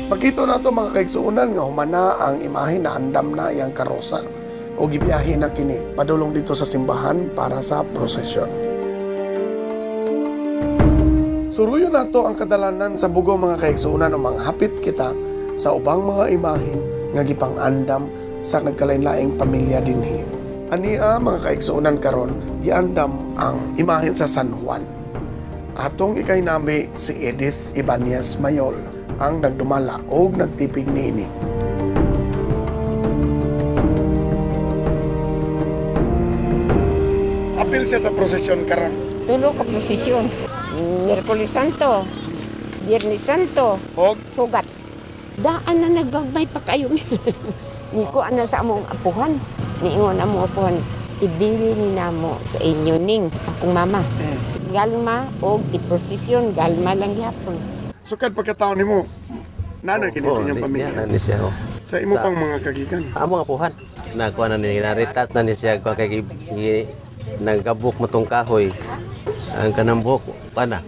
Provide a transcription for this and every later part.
Makita na ito mga kaigsuunan nga humana ang imahe na andam na iyang karosa o gibiyahe na kini padulong dito sa simbahan para sa prosesyon. Suruyo na ito ang kadalanan sa bugo mga kaigsuunan o mga hapit kita sa ubang mga imahin nga gipang andam sa nagkalain-laing pamilya dinhi. Ania mga kaigsuunan karon giandam ang imahin sa San Juan. Atong ikaynami si Edith Ibanez Mayol ang nagdumala o nagtipig niini. Apil siya sa prosesyon karon. Tulo ka prosesyon. Miyerkules Santo, Biyernes Santo, Og sugat. Daan na naggagmay pa kayo. Ni ko ana sa among apuhan. Niingon among apuhan, ibili ni namo sa inyo ning akong mama. Galma og iprosesyon, galma lang gyapon. Sukad pagkataon nimo, nanay kini sa inyong pamilya. Nani siya ho. Sa imo pang mga kagikan. Amo apuhan. Nakuha na ni naritas na ni siya kay nagkabuk matong kahoy. Ang kanang buhok pana.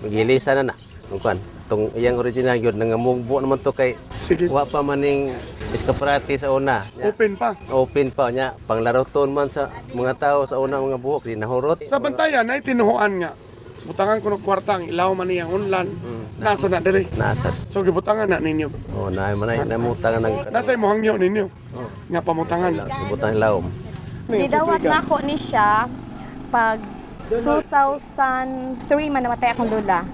Gilisa na na. Kuan. Tong iyang original yun nangamugbo naman to kay Sige. wa pa maning iskaparati sa una. Open pa. Open pa niya. Panglaraton man sa mga tao sa una mga buhok. Di nahurot. Sa bantayan ay tinuhuan nga. Butangan ko ng kwarta ang ilaw man niyang unlan. Nasa na diri. Nasa. So gibutangan na ninyo. Oh, naay namutang ng Nasa imo hangyo ninyo. Nga pamutangan. butang lawom. Nidawat na ako ni siya pag 2003 man namatay akong lula.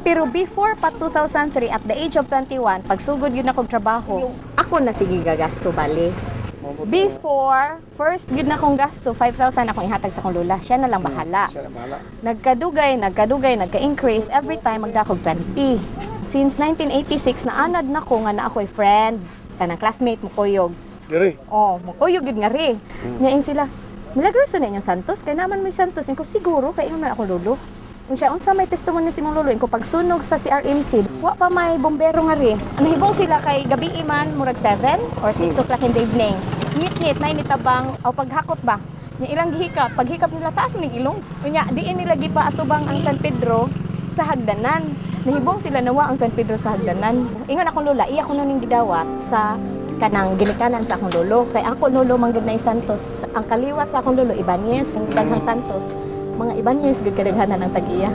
Pero before pa 2003, at the age of 21, pag sugod yun akong trabaho, ako na sige gagasto bali. Before, first yun na akong gasto, 5,000 akong ihatag sa akong lula. Siya na lang bahala. Siya na bahala. Nagkadugay, nagka-increase. Every time magdakog 20. Since 1986, naanad na ko nga na ako'y friend. Kanang classmate mo kuyog. Diri. Oh, mo kuyog yun nga rin. Ngayon sila, milagroso na inyong Santos, kaya naman may Santos. Ko siguro, kaya yun na ako lolo. Kung siya, unsa may testimony si mong lolo, ko pagsunog sa CRMC, wa pa may bombero nga rin. Nahibong sila kay gabi iman, murag 7 or 6 o'clock in the evening. Ngit-ngit, na initabang, o paghakot ba? Yung ilang gihikap, paghikap nila, taas may ilong. Kunya, diin nila gipa atubang ang San Pedro sa hagdanan. Nahibong sila nawa ang San Pedro sa hagdanan. Ingon akong lola, iya ko nung gidawat sa kanang ginikanan sa akong lolo. Kay ako lolo manggod na Santos. Ang kaliwat sa akong lolo, Ibanez, ang daghang Santos. Mga Ibanez, gud kadaghanan ang tag-iya.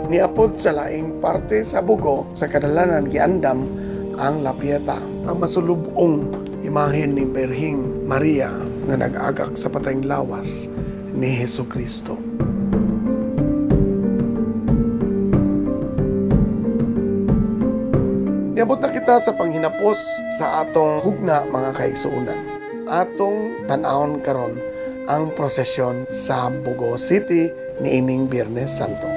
Niapod sa laing parte sa bugo sa kadalanan giandam ang lapieta, ang masulubong imahen ni Berhing Maria nga nag-agak sa patayng lawas ni Hesukristo. Niabot na kita sa panghinapos sa atong hugna mga kaigsuunan. Atong tan-awon karon ang prosesyon sa Bugo City niining Biyernes Santo.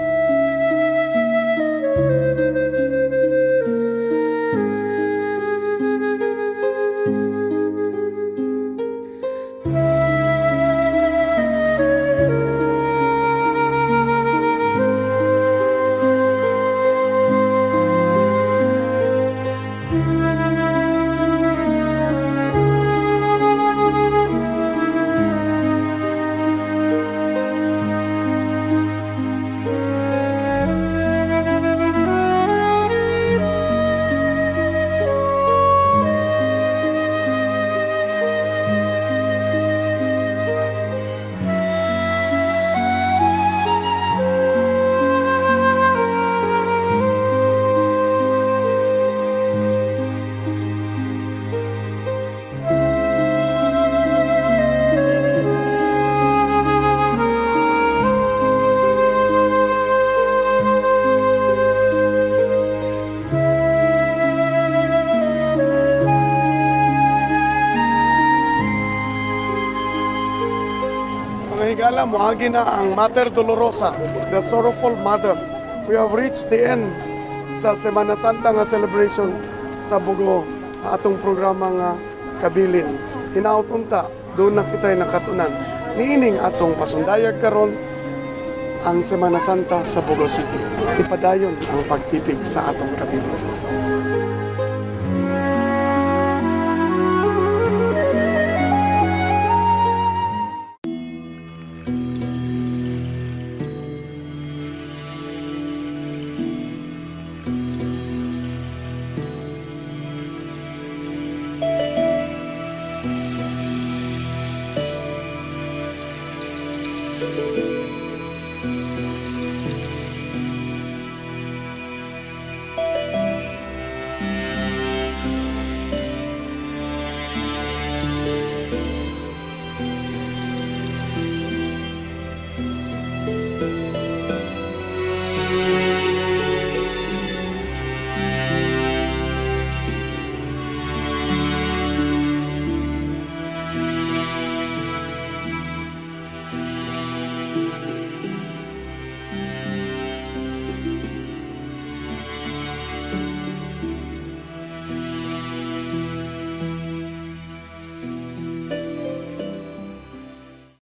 Higala, muhagi na ang Mater Dolorosa, the Sorrowful Mother. We have reached the end sa Semana Santa nga celebration sa Bugo, atong programa nga kabilin. Hinautunta, doon na kita'y nakatunan. Niining atong pasundayag karon ang Semana Santa sa Bugo City. Ipadayon ang pagtipig sa atong kabilin. Salamat.